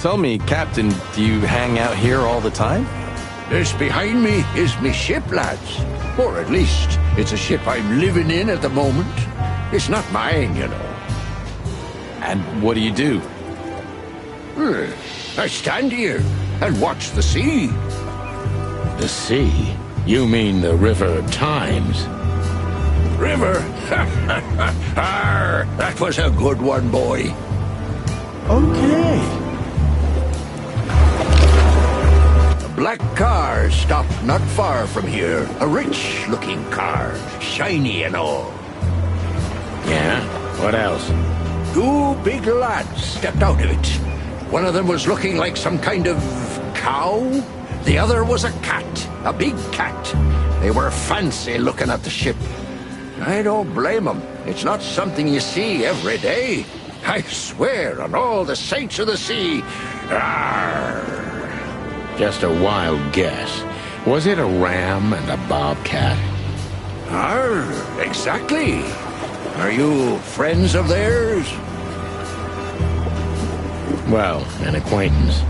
Tell me, Captain, do you hang out here all the time? This behind me is me ship, lads. Or at least, it's a ship I'm living in at the moment. It's not mine, you know. And what do you do? I stand here and watch the sea. The sea? You mean the River Times? River? Arr, that was a good one, boy. Okay. Black car stopped not far from here. A rich-looking car, shiny and all. Yeah? What else? Two big lads stepped out of it. One of them was looking like some kind of cow. The other was a cat, a big cat. They were fancy looking at the ship. I don't blame them. It's not something you see every day. I swear on all the saints of the sea. Arr! Just a wild guess. Was it a ram and a bobcat? Exactly. Are you friends of theirs? Well, an acquaintance.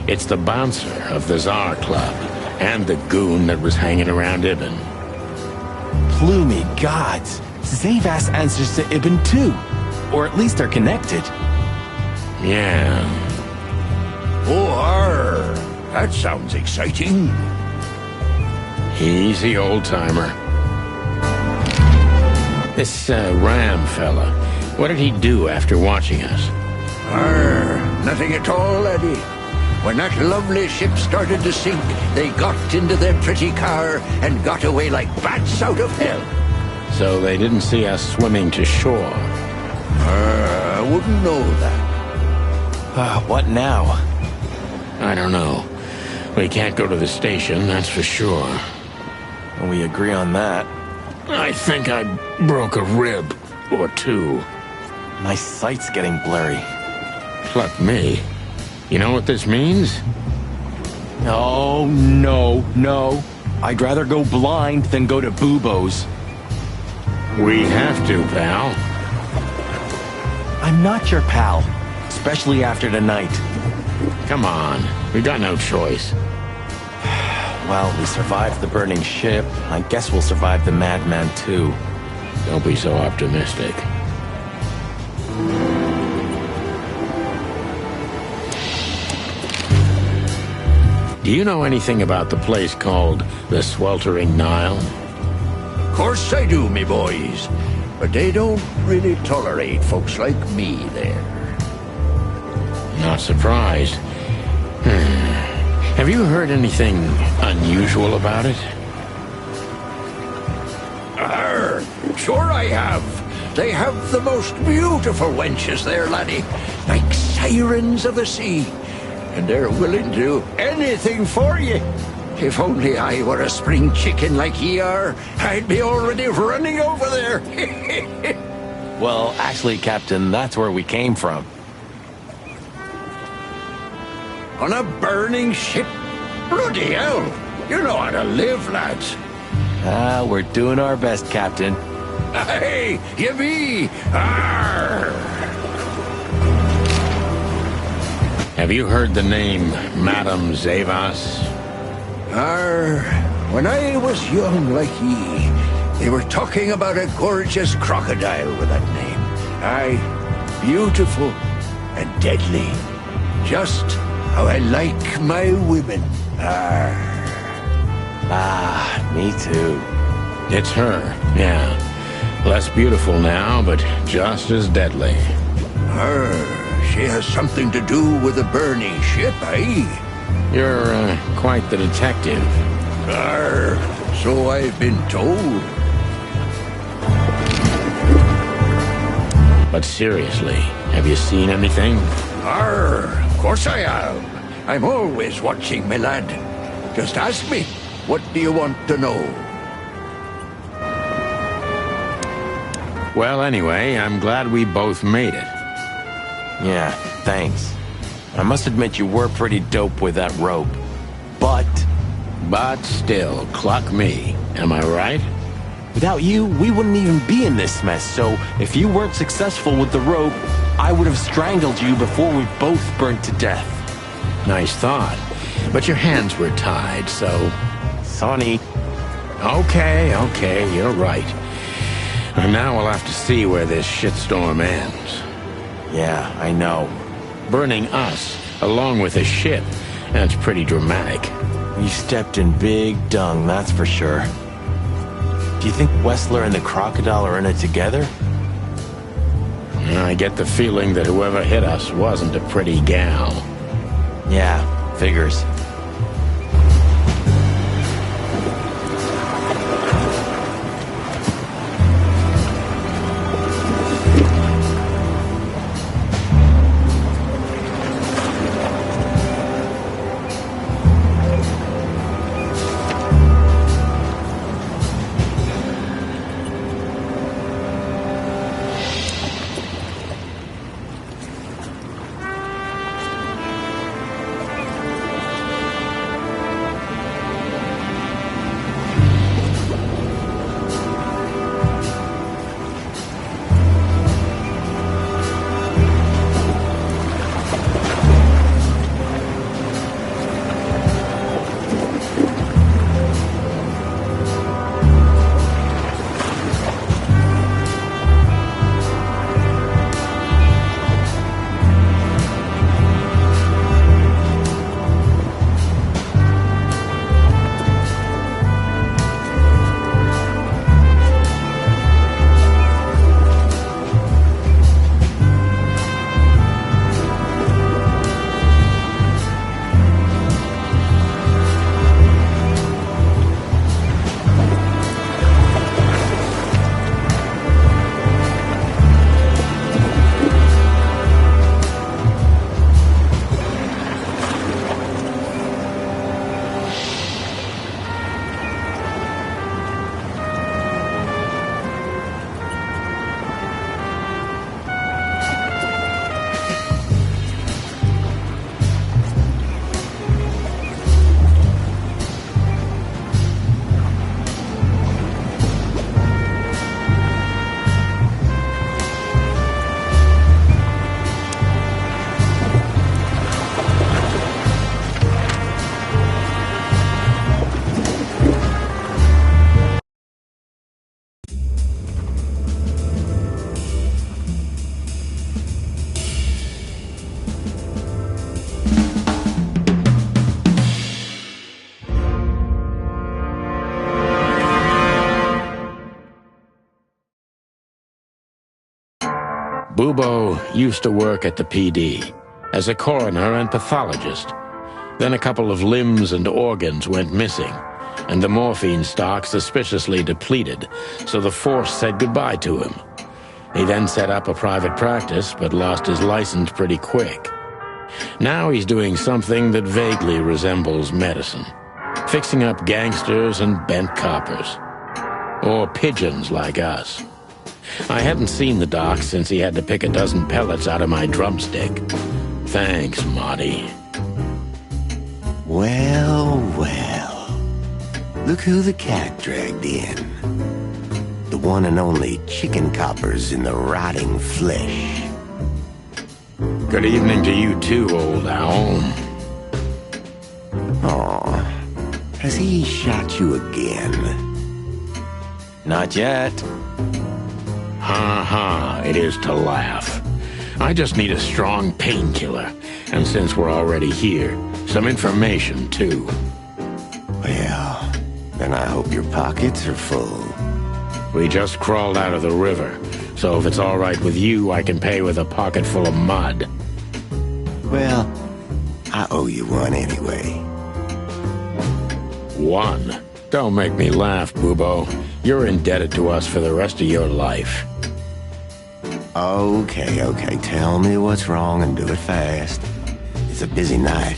It's the bouncer of the Tsar Club, and the goon that was hanging around Ibn. Plumey gods. Zavas answers to Ibn too. Or at least they're connected. Yeah. Oh, that sounds exciting. Easy, old-timer. This Ram fella, what did he do after watching us? Nothing at all, laddie. When that lovely ship started to sink, they got into their pretty car and got away like bats out of hell. So they didn't see us swimming to shore. I wouldn't know that. What now? I don't know. We can't go to the station, that's for sure. We agree on that. I think I broke a rib or two. My sight's getting blurry. Pluck me. You know what this means? Oh, no. I'd rather go blind than go to Bubo's. We have to, pal. I'm not your pal, especially after tonight. Come on, we got no choice. Well, we survived the burning ship. I guess we'll survive the madman too. Don't be so optimistic. Do you know anything about the place called the Sweltering Nile? Of course I do, me boys. But they don't really tolerate folks like me there. Not surprised. Have you heard anything unusual about it? Sure I have. They have the most beautiful wenches there, laddie. Like sirens of the sea. And they're willing to do anything for you. If only I were a spring chicken like ye are, I'd be already running over there. Well, actually, Captain, that's where we came from. On a burning ship? Bloody hell! You know how to live, lads. We're doing our best, Captain. Hey, you be! Arr! Have you heard the name Madame Zavas? When I was young like ye, they were talking about a gorgeous crocodile with that name. Aye, beautiful and deadly. Just how I like my women. Me too. It's her, yeah. Less beautiful now, but just as deadly. She has something to do with the burning ship, eh? You're quite the detective. So I've been told. But seriously, have you seen anything? Of course I have. I'm always watching, my lad. Just ask me, what do you want to know? Well, anyway, I'm glad we both made it. Yeah, thanks. I must admit you were pretty dope with that rope. But still, cluck me. Am I right? without you, we wouldn't even be in this mess. So if you weren't successful with the rope, I would have strangled you before we both burnt to death. Nice thought. But your hands were tied, so... Sonny. Okay, you're right. And now we'll have to see where this shitstorm ends. Yeah, I know. Burning us, along with the ship, that's pretty dramatic. You stepped in big dung, that's for sure. Do you think Wessler and the crocodile are in it together? I get the feeling that whoever hit us wasn't a pretty gal. Yeah, figures. Bubo used to work at the PD as a coroner and pathologist. Then a couple of limbs and organs went missing, and the morphine stock suspiciously depleted, so the force said goodbye to him. He then set up a private practice, but lost his license pretty quick. Now he's doing something that vaguely resembles medicine, fixing up gangsters and bent coppers. Or pigeons like us. I hadn't seen the doc since he had to pick a dozen pellets out of my drumstick. Thanks, Marty. Well. Look who the cat dragged in. The one and only chicken coppers in the rotting flesh. Good evening to you too, old owl. Aw, has he shot you again? Not yet. Ha, it is to laugh. I just need a strong painkiller, and since we're already here, some information too. Well, then I hope your pockets are full. We just crawled out of the river, so if it's all right with you, I can pay with a pocket full of mud. Well, I owe you one anyway. One? Don't make me laugh, Bubo. You're indebted to us for the rest of your life. Okay, tell me what's wrong and do it fast. It's a busy night.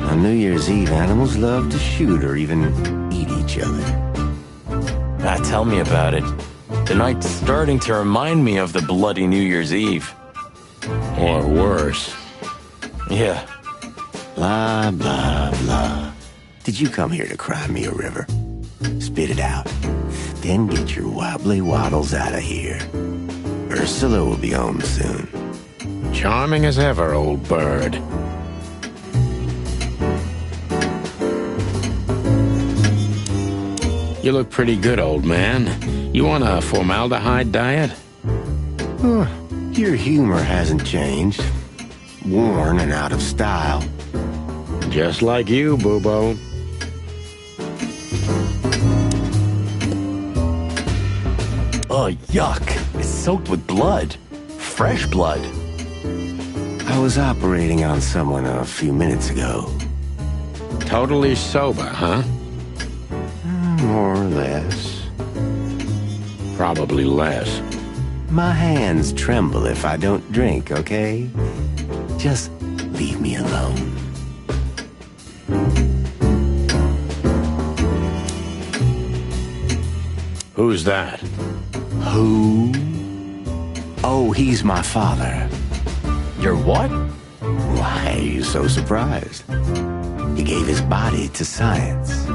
On New Year's Eve, animals love to shoot or even eat each other. Tell me about it. The night's starting to remind me of the bloody New Year's Eve. Or worse. Yeah. Blah, blah, blah. Did you come here to cry me a river? Spit it out. Then get your wobbly waddles out of here. Ursula will be home soon. Charming as ever, old bird. You look pretty good, old man. You on a formaldehyde diet? Your humor hasn't changed. Worn and out of style. Just like you, Boobo. Oh, yuck. It's soaked with blood. Fresh blood. I was operating on someone a few minutes ago. Totally sober, huh? More or less. Probably less. My hands tremble if I don't drink, okay? Just leave me alone. Who's that? Who? Oh, he's my father. Your what? Why are you so surprised? He gave his body to science.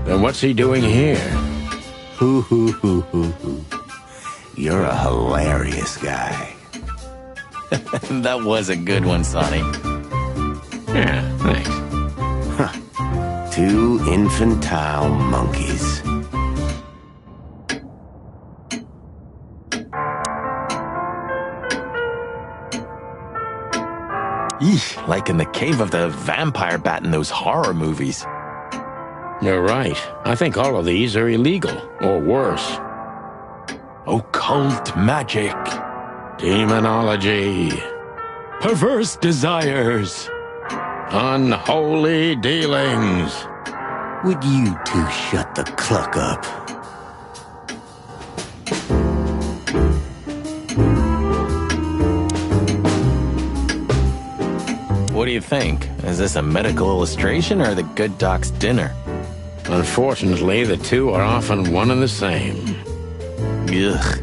Then what's he doing here? Hoo. You're a hilarious guy. That was a good one, Sonny. Yeah, thanks. Two infantile monkeys. Eesh, like in the cave of the vampire bat in those horror movies. You're right. I think all of these are illegal, or worse. Occult magic. Demonology. Perverse desires. Unholy dealings. Would you two shut the cluck up? What do you think? Is this a medical illustration or the good doc's dinner? Unfortunately, the two are often one and the same. Ugh.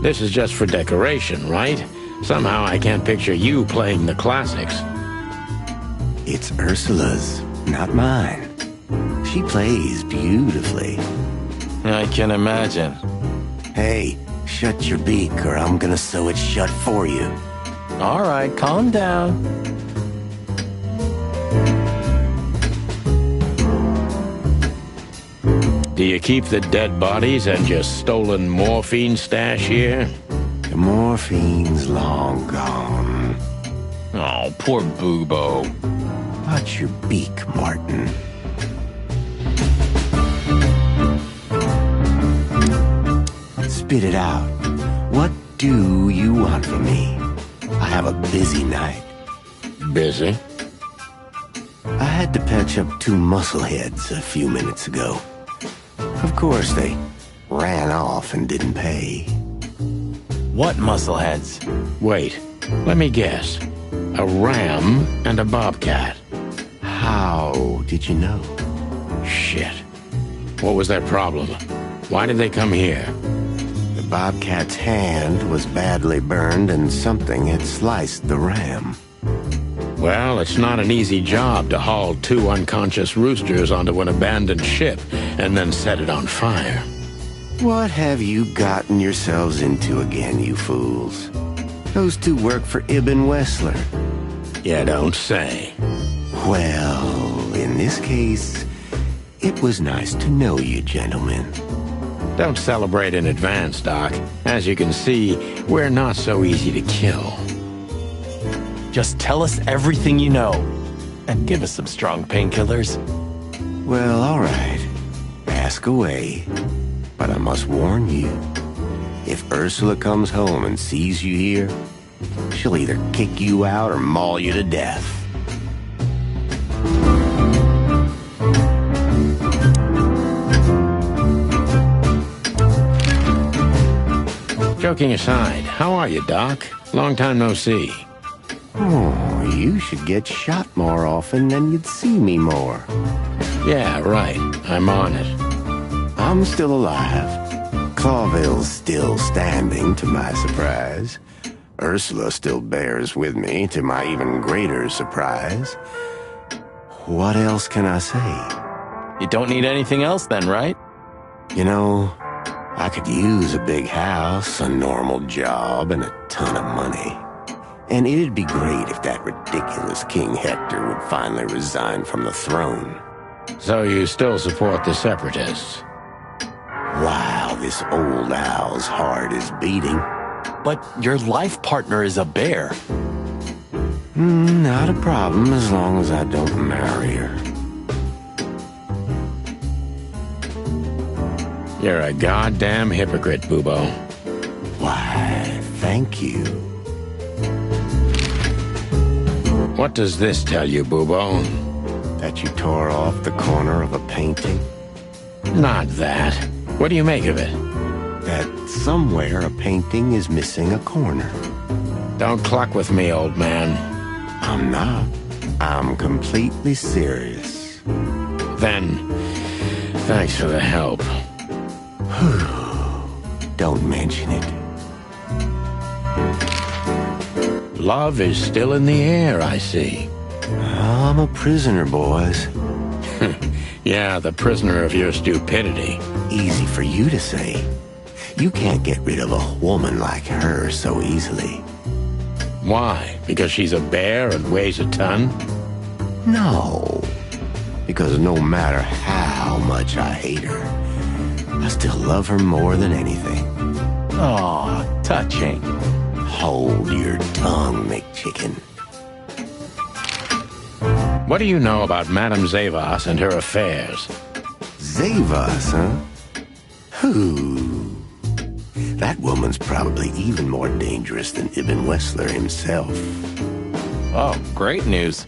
This is just for decoration, right? Somehow I can't picture you playing the classics. It's Ursula's, not mine. She plays beautifully. I can imagine. Hey, shut your beak or I'm gonna sew it shut for you. All right, calm down. Do you keep the dead bodies and your stolen morphine stash here? The morphine's long gone. Oh, poor Boobo. Watch your beak, Martin. Spit it out. What do you want from me? I have a busy night. Busy? I had to patch up two muscleheads a few minutes ago. Of course, they ran off and didn't pay. What muscleheads? Wait, let me guess. A ram and a bobcat. How did you know? Shit. What was their problem? Why did they come here? The bobcat's hand was badly burned and something had sliced the ram. Well, it's not an easy job to haul two unconscious roosters onto an abandoned ship and then set it on fire. What have you gotten yourselves into again, you fools? Those two work for Ibn Wessler. You don't say. Well, in this case, it was nice to know you, gentlemen. Don't celebrate in advance, Doc. As you can see, we're not so easy to kill. Just tell us everything you know. And give us some strong painkillers. Well, all right. Ask away. But I must warn you. If Ursula comes home and sees you here, she'll either kick you out or maul you to death. Joking aside, how are you, Doc? Long time no see. Oh, you should get shot more often, then you'd see me more. Yeah, right. I'm on it. I'm still alive. Clawville's still standing, to my surprise. Ursula still bears with me, to my even greater surprise. What else can I say? You don't need anything else then, right? You know, I could use a big house, a normal job, and a ton of money. And it'd be great if that ridiculous King Hector would finally resign from the throne. So you still support the Separatists? While this old owl's heart is beating. But your life partner is a bear. Not a problem as long as I don't marry her. You're a goddamn hypocrite, Bubo. Why, thank you. What does this tell you, Bubo? That you tore off the corner of a painting? Not that. What do you make of it? That somewhere a painting is missing a corner. Don't cluck with me, old man. I'm not. I'm completely serious. Then, thanks for the help. Don't mention it. Love is still in the air, I see. I'm a prisoner, boys. Yeah, the prisoner of your stupidity. Easy for you to say. You can't get rid of a woman like her so easily. Why? Because she's a bear and weighs a ton? No. Because no matter how much I hate her, I still love her more than anything. Aw, touching. Hold your tongue, McChicken. What do you know about Madame Zavas and her affairs? Zavas, huh? Who? That woman's probably even more dangerous than Ibn Wessler himself. Oh, great news.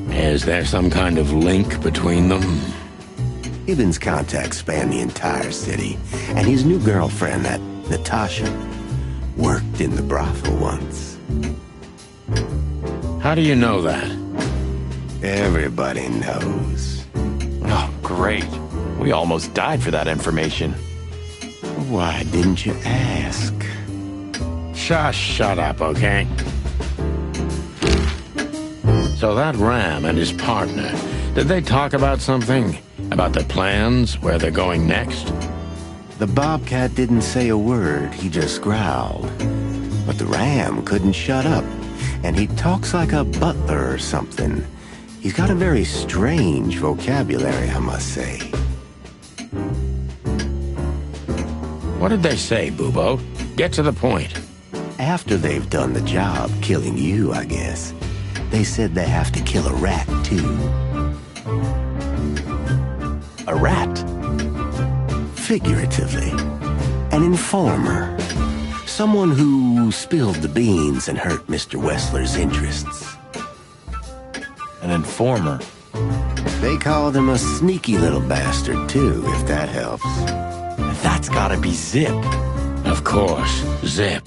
Is there some kind of link between them? Ibn's contacts span the entire city, and his new girlfriend, that Natasha, worked in the brothel once. How do you know that? Everybody knows. Oh, great. We almost died for that information. Why didn't you ask? Shush, shut up, okay? So that Ram and his partner, did they talk about something? About the plans, where they're going next? The Bobcat didn't say a word, he just growled. But the Ram couldn't shut up, and he talks like a butler or something. He's got a very strange vocabulary, I must say. What did they say, Bubo? Get to the point. After they've done the job killing you, I guess, they said they have to kill a rat, too. A rat? Figuratively. An informer. Someone who spilled the beans and hurt Mr. Wessler's interests. An informer? They called him a sneaky little bastard, too, if that helps. That's gotta be Zip. Of course, Zip.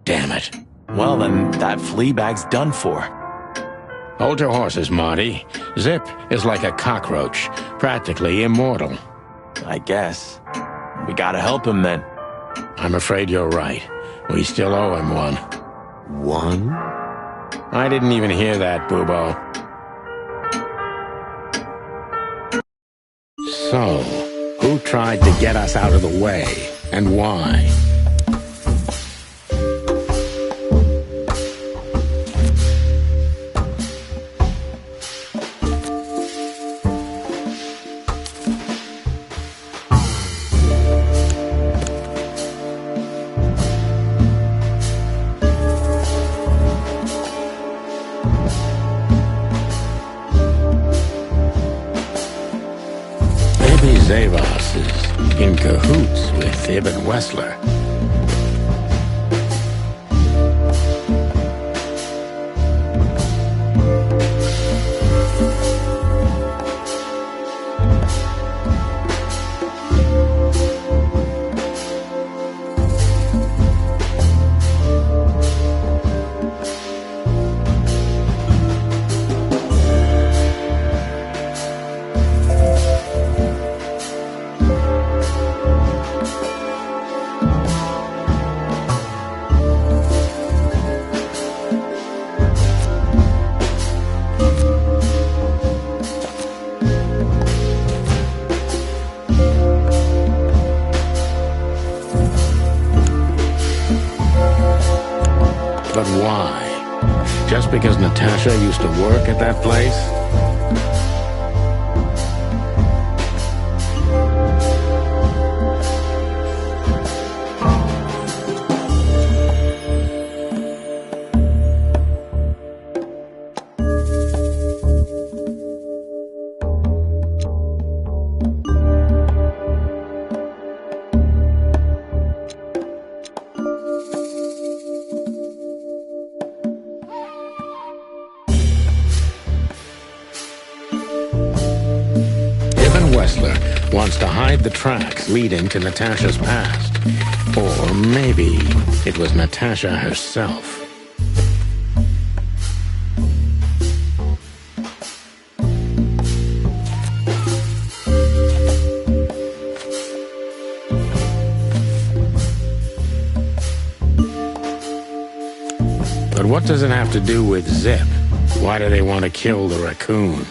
Damn it. Well, then that flea bag's done for. Hold your horses, Marty. Zip is like a cockroach, practically immortal. I guess. We gotta help him then. I'm afraid you're right. We still owe him one. One? I didn't even hear that, Bubo. So, who tried to get us out of the way, and why? Zavas is in cahoots with Ibn Wessler. But why? Just because Natasha used to work at that place? Wants to hide the tracks leading to Natasha's past. Or maybe it was Natasha herself. But what does it have to do with Zip? Why do they want to kill the raccoon?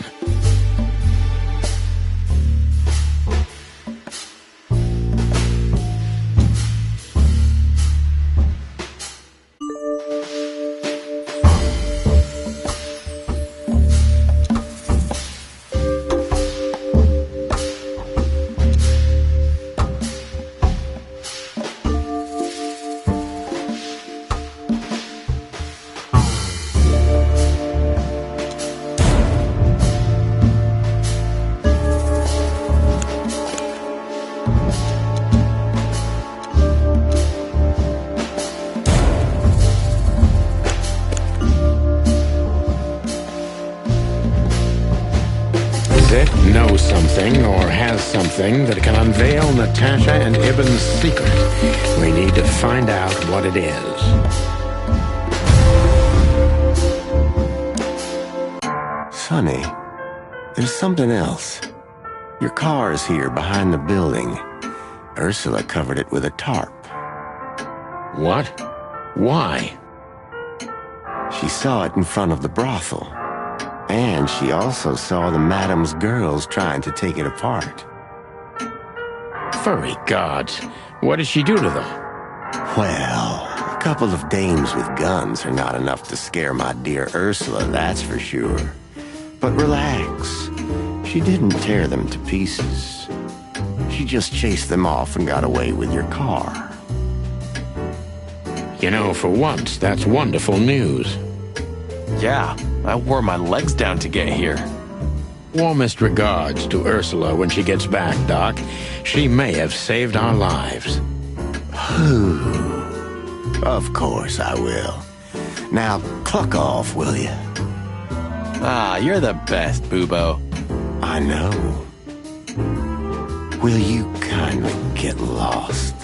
Knows something or has something that can unveil Natasha and Ibn's secret. We need to find out what it is. Sonny, there's something else. Your car is here behind the building. Ursula covered it with a tarp. What? Why? She saw it in front of the brothel. And she also saw the madam's girls trying to take it apart. Furry gods. What did she do to them? Well, a couple of dames with guns are not enough to scare my dear Ursula, that's for sure. But relax. She didn't tear them to pieces. She just chased them off and got away with your car. You know, for once, that's wonderful news. Yeah, I wore my legs down to get here. Warmest regards to Ursula when she gets back, Doc. She may have saved our lives. Of course I will. Now, cluck off, will you? Ah, you're the best, Boobo. I know. Will you kindly get lost?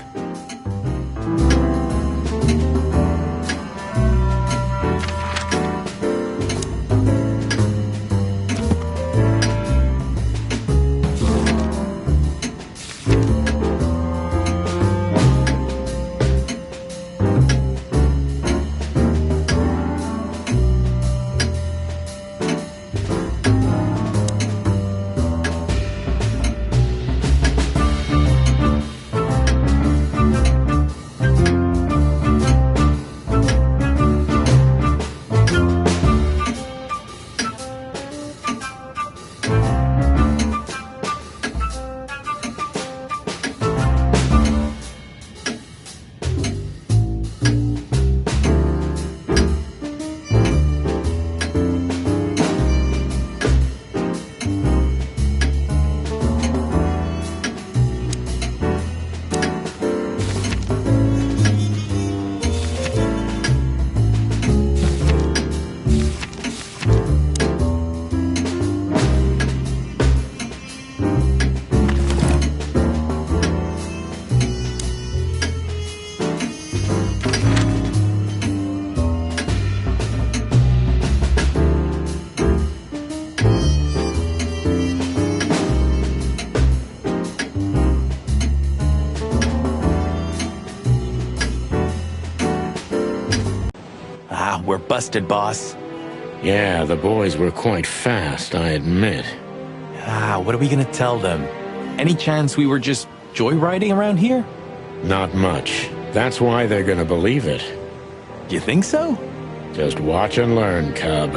We're busted, boss. Yeah, the boys were quite fast, I admit. What are we gonna tell them? Any chance we were just joyriding around here? Not much. That's why they're gonna believe it. You think so? Just watch and learn, cub.